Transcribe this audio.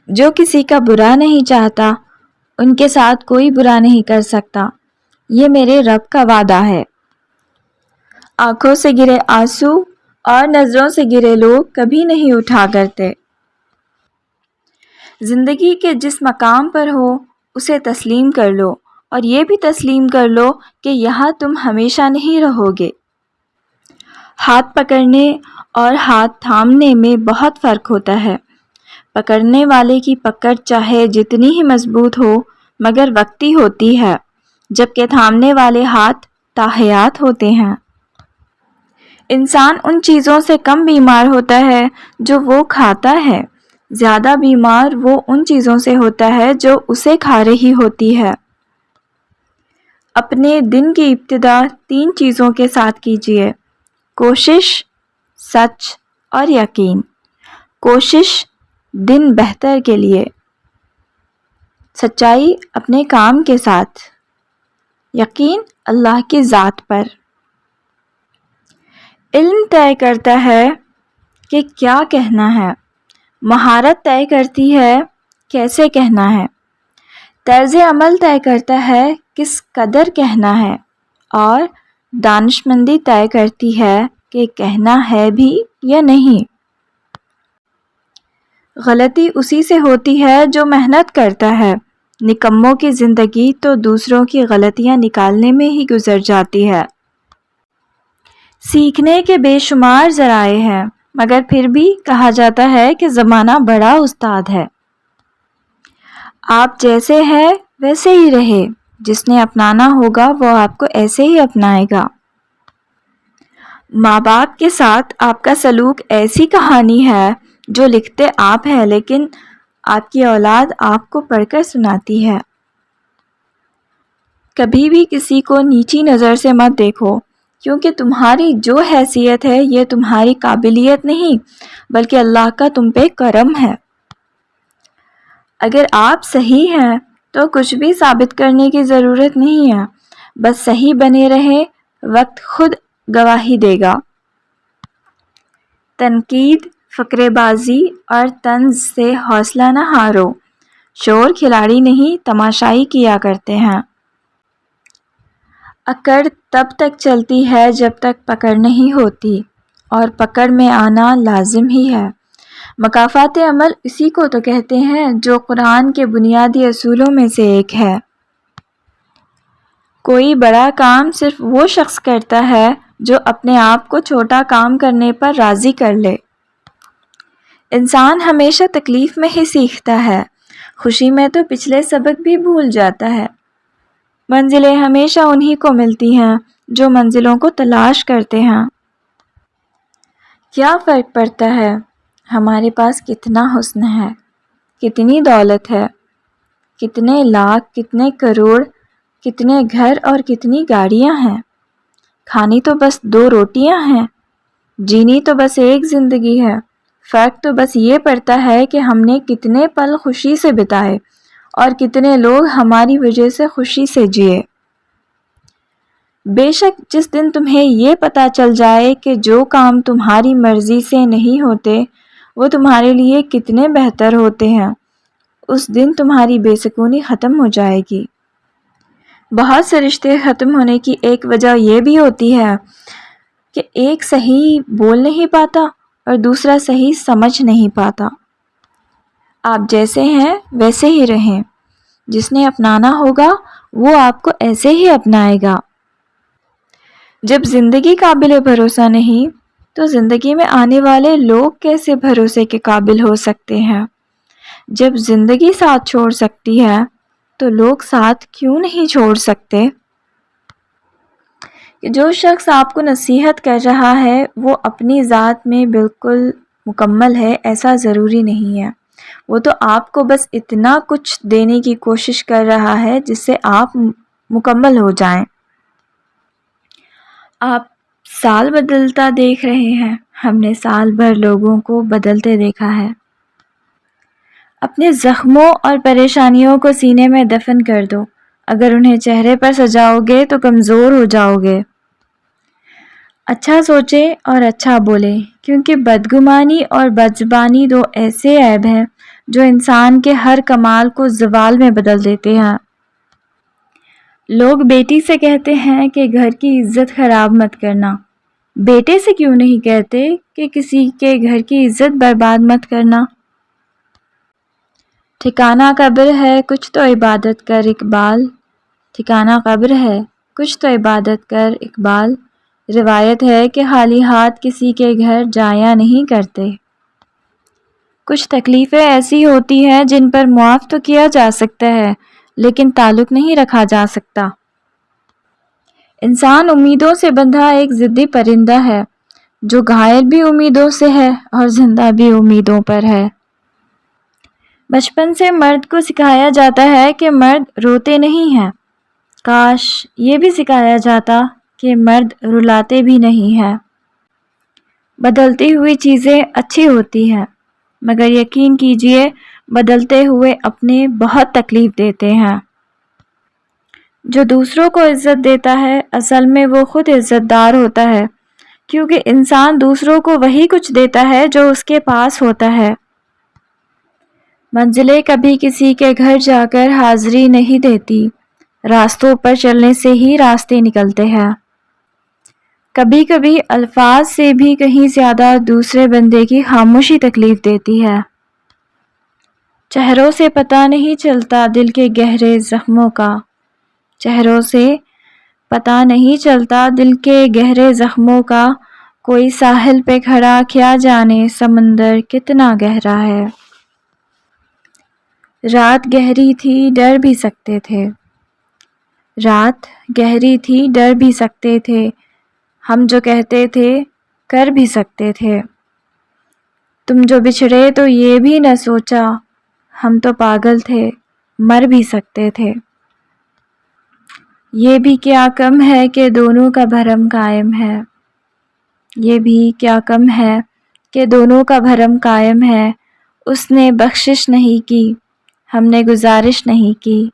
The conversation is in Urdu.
جو کسی کا برا نہیں چاہتا ان کے ساتھ کوئی برا نہیں کر سکتا، یہ میرے رب کا وعدہ ہے۔ آنکھوں سے گرے آنسو اور نظروں سے گرے لوگ کبھی نہیں اٹھا کرتے۔ زندگی کے جس مقام پر ہو اسے تسلیم کر لو، اور یہ بھی تسلیم کر لو کہ یہاں تم ہمیشہ نہیں رہو گے۔ ہاتھ پکڑنے اور ہاتھ تھامنے میں بہت فرق ہوتا ہے۔ پکڑنے والے کی پکڑ چاہے جتنی ہی مضبوط ہو مگر وقتی ہوتی ہے، جبکہ تھامنے والے ہاتھ تاحیات ہوتے ہیں۔ انسان ان چیزوں سے کم بیمار ہوتا ہے جو وہ کھاتا ہے، زیادہ بیمار وہ ان چیزوں سے ہوتا ہے جو اسے کھا رہی ہوتی ہے۔ اپنے دن کی ابتدا 3 چیزوں کے ساتھ کیجیے: کوشش، سچ اور یقین۔ کوشش دن بہتر کے لیے، سچائی اپنے کام کے ساتھ، یقین اللہ کی ذات پر۔ علم طے کرتا ہے کہ کیا کہنا ہے، مہارت طے کرتی ہے کیسے کہنا ہے، طرز عمل طے کرتا ہے کس قدر کہنا ہے، اور دانشمندی طے کرتی ہے کہ کہنا ہے بھی یا نہیں۔ غلطی اسی سے ہوتی ہے جو محنت کرتا ہے۔ نکموں کی زندگی تو دوسروں کی غلطیاں نکالنے میں ہی گزر جاتی ہے۔ سیکھنے کے بے شمار ذرائع ہیں، مگر پھر بھی کہا جاتا ہے کہ زمانہ بڑا استاد ہے۔ آپ جیسے ہیں ویسے ہی رہے، جس نے اپنانا ہوگا وہ آپ کو ایسے ہی اپنائے گا۔ ماں باپ کے ساتھ آپ کا سلوک ایسی کہانی ہے جو لکھتے آپ ہیں لیکن آپ کی اولاد آپ کو پڑھ کر سناتی ہے۔ کبھی بھی کسی کو نیچی نظر سے مت دیکھو، کیونکہ تمہاری جو حیثیت ہے یہ تمہاری قابلیت نہیں بلکہ اللہ کا تم پہ کرم ہے۔ اگر آپ صحیح ہیں تو کچھ بھی ثابت کرنے کی ضرورت نہیں ہے، بس صحیح بنے رہے، وقت خود گواہی دے گا۔ تنقید، فقرے بازی اور طنز سے حوصلہ نہ ہارو، شور کھلاڑی نہیں تماشائی کیا کرتے ہیں۔ اکڑ تب تک چلتی ہے جب تک پکڑ نہیں ہوتی، اور پکڑ میں آنا لازم ہی ہے۔ مکافات عمل اسی کو تو کہتے ہیں جو قرآن کے بنیادی اصولوں میں سے ایک ہے۔ کوئی بڑا کام صرف وہ شخص کرتا ہے جو اپنے آپ کو چھوٹا کام کرنے پر راضی کر لے۔ انسان ہمیشہ تکلیف میں ہی سیکھتا ہے، خوشی میں تو پچھلے سبق بھی بھول جاتا ہے۔ منزلیں ہمیشہ انہی کو ملتی ہیں جو منزلوں کو تلاش کرتے ہیں۔ کیا فرق پڑتا ہے ہمارے پاس کتنا حسن ہے، کتنی دولت ہے، کتنے لاکھ، کتنے کروڑ، کتنے گھر اور کتنی گاڑیاں ہیں؟ کھانی تو بس 2 روٹیاں ہیں، جینی تو بس ایک زندگی ہے۔ فرق تو بس یہ پڑتا ہے کہ ہم نے کتنے پل خوشی سے بتائے اور کتنے لوگ ہماری وجہ سے خوشی سے جیے۔ بے شک جس دن تمہیں یہ پتہ چل جائے کہ جو کام تمہاری مرضی سے نہیں ہوتے وہ تمہارے لیے کتنے بہتر ہوتے ہیں، اس دن تمہاری بے سکونی ختم ہو جائے گی۔ بہت سے رشتے ختم ہونے کی ایک وجہ یہ بھی ہوتی ہے کہ ایک صحیح بول نہیں پاتا اور دوسرا صحیح سمجھ نہیں پاتا۔ آپ جیسے ہیں ویسے ہی رہیں، جس نے اپنانا ہوگا وہ آپ کو ایسے ہی اپنائے گا۔ جب زندگی قابل بھروسہ نہیں تو زندگی میں آنے والے لوگ کیسے بھروسے کے قابل ہو سکتے ہیں؟ جب زندگی ساتھ چھوڑ سکتی ہے تو لوگ ساتھ کیوں نہیں چھوڑ سکتے؟ کہ جو شخص آپ کو نصیحت کر رہا ہے وہ اپنی ذات میں بالکل مکمل ہے ایسا ضروری نہیں ہے، وہ تو آپ کو بس اتنا کچھ دینے کی کوشش کر رہا ہے جس سے آپ مکمل ہو جائیں۔ آپ سال بدلتا دیکھ رہے ہیں، ہم نے سال بھر لوگوں کو بدلتے دیکھا ہے۔ اپنے زخموں اور پریشانیوں کو سینے میں دفن کر دو، اگر انہیں چہرے پر سجاؤ گے تو کمزور ہو جاؤ گے۔ اچھا سوچیں اور اچھا بولیں، کیونکہ بدگمانی اور بدزبانی 2 ایسے عیب ہیں جو انسان کے ہر کمال کو زوال میں بدل دیتے ہیں۔ لوگ بیٹی سے کہتے ہیں کہ گھر کی عزت خراب مت کرنا، بیٹے سے کیوں نہیں کہتے کہ کسی کے گھر کی عزت برباد مت کرنا؟ ٹھکانہ قبر ہے کچھ تو عبادت کر اقبال، ٹھکانہ قبر ہے کچھ تو عبادت کر اقبال، روایت ہے کہ خالی ہاتھ کسی کے گھر جایا نہیں کرتے۔ کچھ تکلیفیں ایسی ہوتی ہیں جن پر معاف تو کیا جا سکتا ہے لیکن تعلق نہیں رکھا جا سکتا۔ انسان امیدوں سے بندھا ایک ضدی پرندہ ہے جو گھائل بھی امیدوں سے ہے اور زندہ بھی امیدوں پر ہے۔ بچپن سے مرد کو سکھایا جاتا ہے کہ مرد روتے نہیں ہیں، کاش یہ بھی سکھایا جاتا کہ مرد رلاتے بھی نہیں ہیں۔ بدلتی ہوئی چیزیں اچھی ہوتی ہیں مگر یقین کیجئے بدلتے ہوئے اپنے بہت تکلیف دیتے ہیں۔ جو دوسروں کو عزت دیتا ہے اصل میں وہ خود عزت دار ہوتا ہے، کیونکہ انسان دوسروں کو وہی کچھ دیتا ہے جو اس کے پاس ہوتا ہے۔ منزلیں کبھی کسی کے گھر جا کر حاضری نہیں دیتی، راستوں پر چلنے سے ہی راستے نکلتے ہیں۔ کبھی کبھی الفاظ سے بھی کہیں زیادہ دوسرے بندے کی خاموشی تکلیف دیتی ہے۔ چہروں سے پتہ نہیں چلتا دل کے گہرے زخموں کا، چہروں سے پتہ نہیں چلتا دل کے گہرے زخموں کا، کوئی ساحل پہ کھڑا کیا جانے سمندر کتنا گہرا ہے۔ رات گہری تھی ڈر بھی سکتے تھے، رات گہری تھی ڈر بھی سکتے تھے، ہم جو کہتے تھے کر بھی سکتے تھے۔ تم جو بچھڑے تو یہ بھی نہ سوچا، ہم تو پاگل تھے مر بھی سکتے تھے۔ یہ بھی کیا کم ہے کہ دونوں کا بھرم قائم ہے، یہ بھی کیا کم ہے کہ دونوں کا بھرم قائم ہے۔ اس نے بخشش نہیں کی، ہم نے گزارش نہیں کی۔